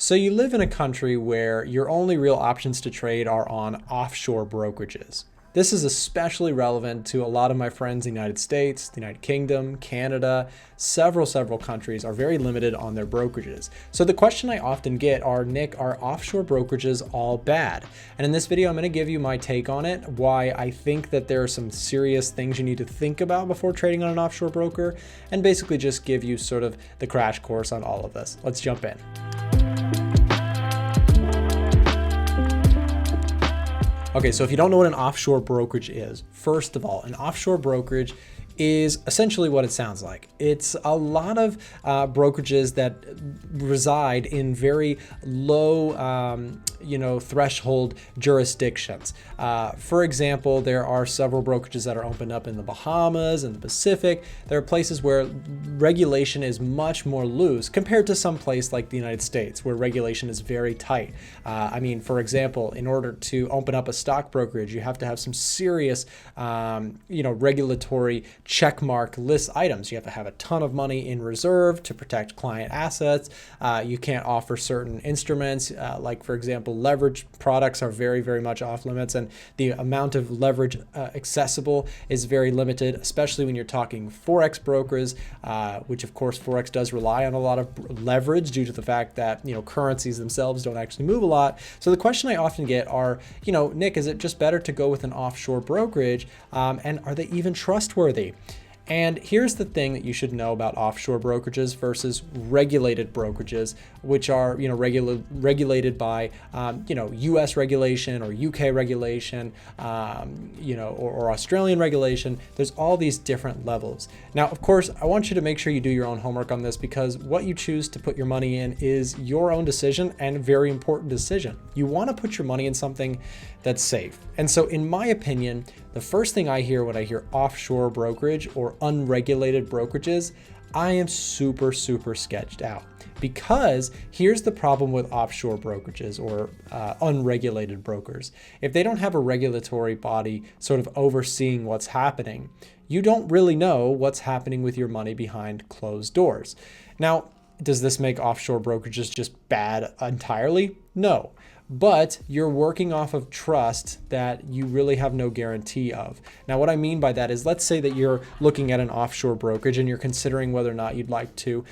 So you live in a country where your only real options to trade are on offshore brokerages. This is especially relevant to a lot of my friends in the United States, the United Kingdom, Canada. Several countries are very limited on their brokerages. So the question I often get are, Nick, are offshore brokerages all bad? And in this video, I'm going to give you my take on it, why I think that there are some serious things you need to think about before trading on an offshore broker, and basically just give you sort of the crash course on all of this. Let's jump in. Okay, so if you don't know what an offshore brokerage is, first of all, an offshore brokerage is essentially what it sounds like. It's a lot of brokerages that reside in very low, threshold jurisdictions. For example, there are several brokerages that are opened up in the Bahamas and the Pacific. There are places where regulation is much more loose compared to some place like the United States, where regulation is very tight. For example, in order to open up a stock brokerage, you have to have some serious, regulatory checkmark list items. You have to have a ton of money in reserve to protect client assets. You can't offer certain instruments, like for example, leverage products are very much off limits, and the amount of leverage accessible is very limited, especially when you're talking Forex brokers, which of course Forex does rely on a lot of leverage due to the fact that, currencies themselves don't actually move a lot. So the question I often get are, Nick, is it just better to go with an offshore brokerage? And are they even trustworthy? And here's the thing that you should know about offshore brokerages versus regulated brokerages, which are regulated by U.S. regulation or U.K. regulation, or Australian regulation. There's all these different levels. Now, of course, I want you to make sure you do your own homework on this, because what you choose to put your money in is your own decision, and a very important decision. You want to put your money in something that's safe. And so in my opinion, the first thing I hear when I hear offshore brokerage or unregulated brokerages, I am super sketched out. Because here's the problem with offshore brokerages or unregulated brokers. If they don't have a regulatory body sort of overseeing what's happening, you don't really know what's happening with your money behind closed doors. Now, does this make offshore brokerages just bad entirely? No. But you're working off of trust that you really have no guarantee of. Now, what I mean by that is, let's say that you're looking at an offshore brokerage and you're considering whether or not you'd like to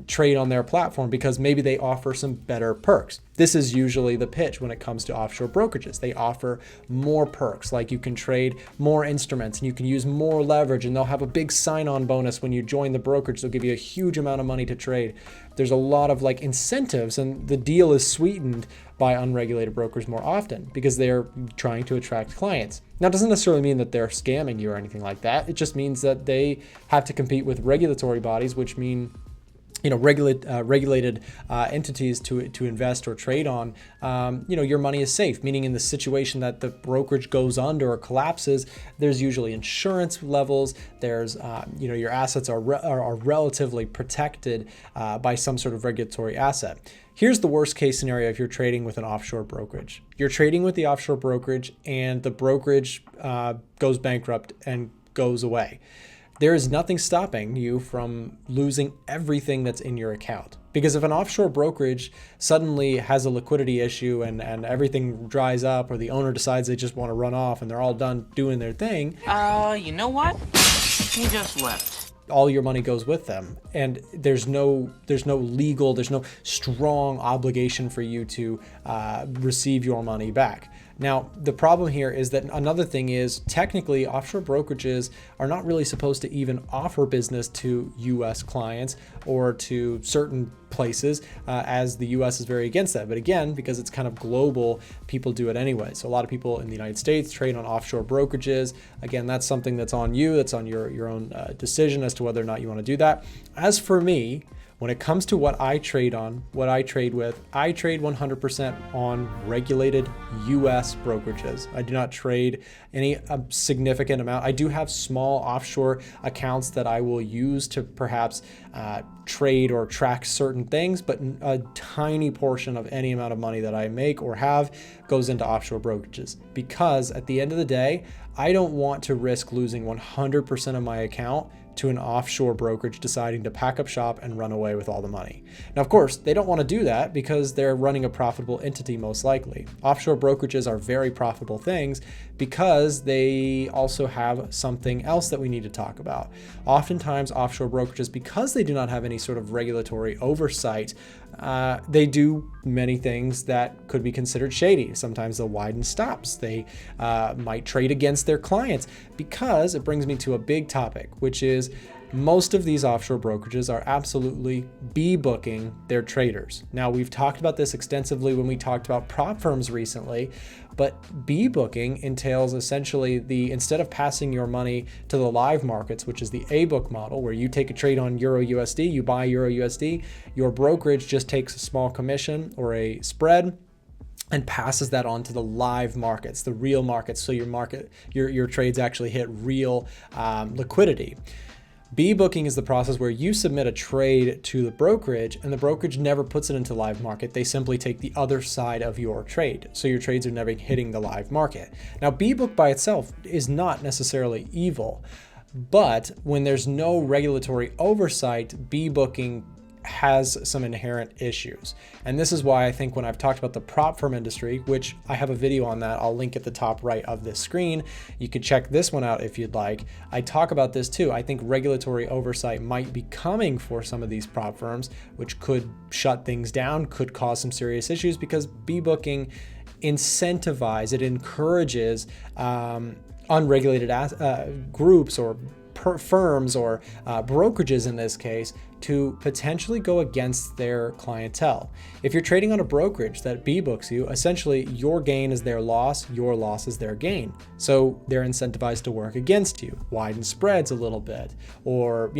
trade on their platform because maybe they offer some better perks. This is usually the pitch when it comes to offshore brokerages. They offer more perks, like you can trade more instruments and you can use more leverage, and they'll have a big sign-on bonus when you join the brokerage. They'll give you a huge amount of money to trade. There's a lot of incentives, and the deal is sweetened by unregulated brokers more often because they're trying to attract clients. Now, it doesn't necessarily mean that they're scamming you or anything like that. It just means that they have to compete with regulatory bodies, which mean regulated entities to invest or trade on. Your money is safe, meaning in the situation that the brokerage goes under or collapses, there's usually insurance levels. There's your assets are relatively protected by some sort of regulatory asset. Here's the worst case scenario if you're trading with an offshore brokerage. You're trading with the offshore brokerage and the brokerage goes bankrupt and goes away. There is nothing stopping you from losing everything that's in your account. Because if an offshore brokerage suddenly has a liquidity issue and everything dries up, or the owner decides they just want to run off and they're all done doing their thing. You know what? He just left. All your money goes with them, and there's no strong obligation for you to receive your money back. Now, the problem here is that another thing is, technically, offshore brokerages are not really supposed to even offer business to U.S. clients or to certain places, as the U.S. is very against that. But again, because it's kind of global, people do it anyway. So a lot of people in the United States trade on offshore brokerages. Again, that's something that's on you. That's on your own decision as to whether or not you want to do that. As for me, when it comes to what I trade on, what I trade with, I trade 100% on regulated U.S. brokerages. I do not trade any significant amount. I do have small offshore accounts that I will use to perhaps trade or track certain things, but a tiny portion of any amount of money that I make or have goes into offshore brokerages. Because at the end of the day, I don't want to risk losing 100% of my account to an offshore brokerage deciding to pack up shop and run away with all the money. Now, of course, they don't want to do that because they're running a profitable entity most likely. Offshore brokerages are very profitable things because they also have something else that we need to talk about. Oftentimes, offshore brokerages, because they do not have any sort of regulatory oversight, they do many things that could be considered shady. Sometimes they'll widen stops. They might trade against their clients, because it brings me to a big topic, which is most of these offshore brokerages are absolutely BBooking their traders. Now, we've talked about this extensively when we talked about prop firms recently, but BBooking entails essentially instead of passing your money to the live markets, which is the A-book model, where you take a trade on Euro USD, you buy Euro USD, your brokerage just takes a small commission or a spread and passes that on to the live markets, the real markets, so your trades actually hit real liquidity. BBooking is the process where you submit a trade to the brokerage and the brokerage never puts it into live market. They simply take the other side of your trade. So your trades are never hitting the live market. Now, BBook by itself is not necessarily evil, but when there's no regulatory oversight, BBooking has some inherent issues. And this is why I think when I've talked about the prop firm industry, which I have a video on that, I'll link at the top right of this screen. You could check this one out if you'd like. I talk about this too. I think regulatory oversight might be coming for some of these prop firms, which could shut things down, could cause some serious issues, because BBooking it encourages unregulated groups or firms or brokerages in this case to potentially go against their clientele. If you're trading on a brokerage that BBooks you, essentially your gain is their loss, your loss is their gain. So they're incentivized to work against you, widen spreads a little bit, or,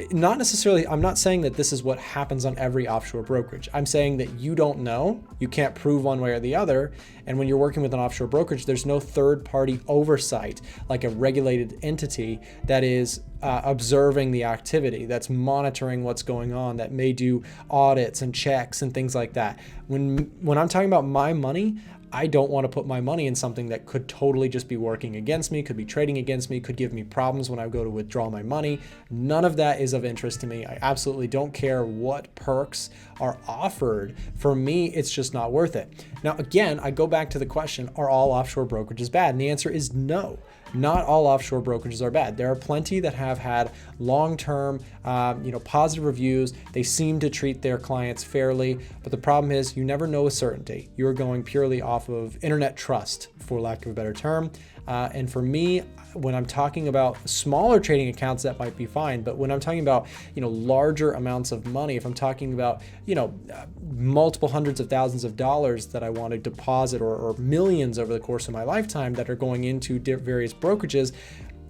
not necessarily, I'm not saying that this is what happens on every offshore brokerage. I'm saying that you don't know, you can't prove one way or the other. And when you're working with an offshore brokerage, there's no third party oversight, like a regulated entity that is observing the activity, that's monitoring what's going on, that may do audits and checks and things like that. When I'm talking about my money, I don't want to put my money in something that could totally just be working against me, could be trading against me, could give me problems when I go to withdraw my money. None of that is of interest to me. I absolutely don't care what perks are offered. For me, it's just not worth it. Now, again, I go back to the question, are all offshore brokerages bad? And the answer is no. Not all offshore brokerages are bad. There are plenty that have had long-term, positive reviews. They seem to treat their clients fairly, but the problem is you never know with certainty. You're going purely off of internet trust, for lack of a better term. And for me, when I'm talking about smaller trading accounts, that might be fine. But when I'm talking about, larger amounts of money, if I'm talking about, multiple hundreds of thousands of dollars that I want to deposit, or millions over the course of my lifetime that are going into various brokerages,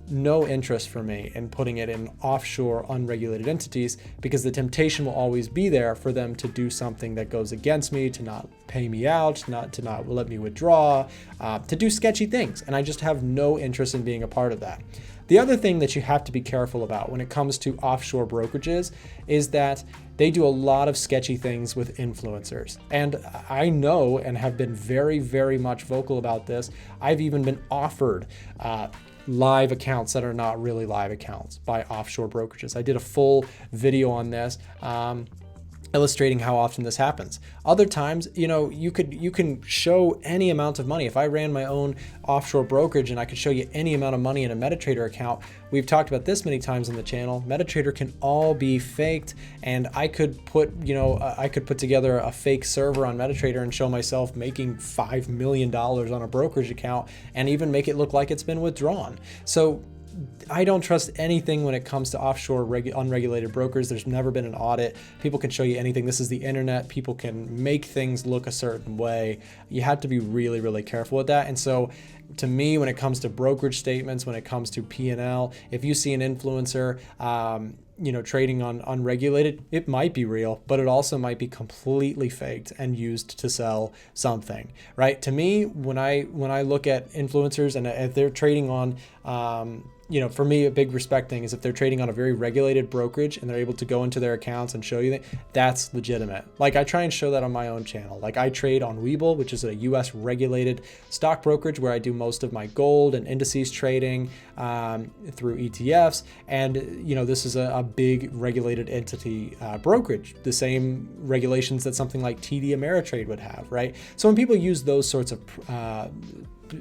no interest for me in putting it in offshore unregulated entities, because the temptation will always be there for them to do something that goes against me, to not pay me out, to not let me withdraw, to do sketchy things. And I just have no interest in being a part of that. The other thing that you have to be careful about when it comes to offshore brokerages is that they do a lot of sketchy things with influencers. And I know and have been very, very much vocal about this. I've even been offered live accounts that are not really live accounts by offshore brokerages. I did a full video on this, illustrating how often this happens. Other times, you can show any amount of money. If I ran my own offshore brokerage and I could show you any amount of money in a MetaTrader account, we've talked about this many times on the channel. MetaTrader can all be faked, and I could put together a fake server on MetaTrader and show myself making $5 million on a brokerage account and even make it look like it's been withdrawn. So I don't trust anything when it comes to offshore unregulated brokers. There's never been an audit. People can show you anything. This is the internet. People can make things look a certain way. You have to be really, really careful with that. And so to me, when it comes to brokerage statements, when it comes to P&L, if you see an influencer, trading on unregulated, it might be real, but it also might be completely faked and used to sell something, right? To me, when I look at influencers and if they're trading on for me, a big respect thing is if they're trading on a very regulated brokerage and they're able to go into their accounts and show you that, that's legitimate. Like I try and show that on my own channel. Like I trade on Webull, which is a US regulated stock brokerage where I do most of my gold and indices trading through ETFs. And, this is a big regulated entity brokerage, the same regulations that something like TD Ameritrade would have, right? So when people use those sorts of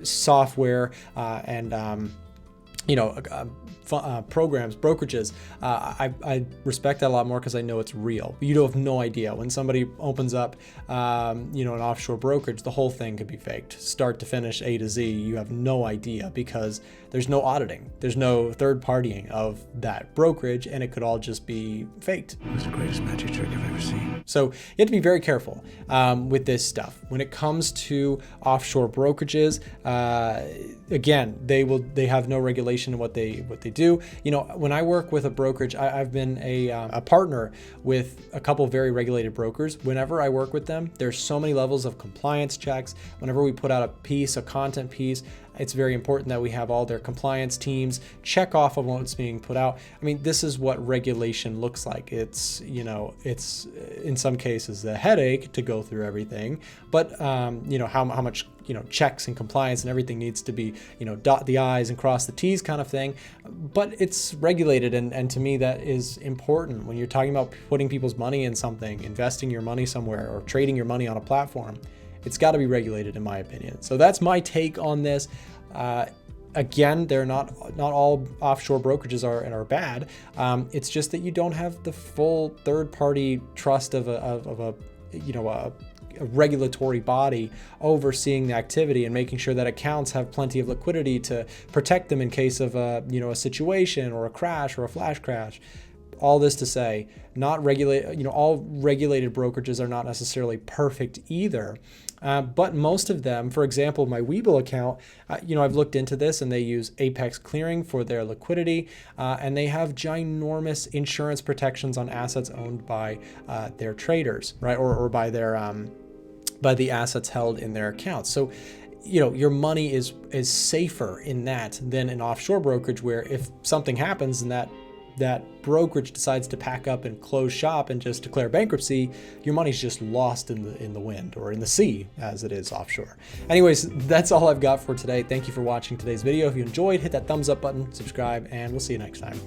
software and programs, brokerages, I respect that a lot more because I know it's real. You have no idea when somebody opens up, an offshore brokerage, the whole thing could be faked, start to finish, A to Z. You have no idea because there's no auditing, there's no third partying of that brokerage, and it could all just be faked. It was the greatest magic trick I've ever seen. So you have to be very careful with this stuff. When it comes to offshore brokerages, again, they have no regulation in what they do. When I work with a brokerage, I've been a partner with a couple very regulated brokers. Whenever I work with them, there's so many levels of compliance checks. Whenever we put out a content piece, it's very important that we have all their compliance teams check off of what's being put out. I mean, this is what regulation looks like. It's in some cases a headache to go through everything, but how much checks and compliance and everything needs to be dot the I's and cross the T's kind of thing. But it's regulated, and to me that is important when you're talking about putting people's money in something, investing your money somewhere, or trading your money on a platform. It's got to be regulated, in my opinion. So that's my take on this. Again, they're not all offshore brokerages are bad. It's just that you don't have the full third-party trust of a regulatory body overseeing the activity and making sure that accounts have plenty of liquidity to protect them in case of a situation or a crash or a flash crash. All this to say, all regulated brokerages are not necessarily perfect either. But most of them, for example, my Webull account, I've looked into this and they use Apex Clearing for their liquidity, and they have ginormous insurance protections on assets owned by their traders, right? Or by their by the assets held in their accounts. So, your money is safer in that than an offshore brokerage where if something happens and that brokerage decides to pack up and close shop and just declare bankruptcy, your money's just lost in the wind or in the sea as it is offshore. Anyways, that's all I've got for today. Thank you for watching today's video. If you enjoyed, hit that thumbs up button, subscribe, and we'll see you next time.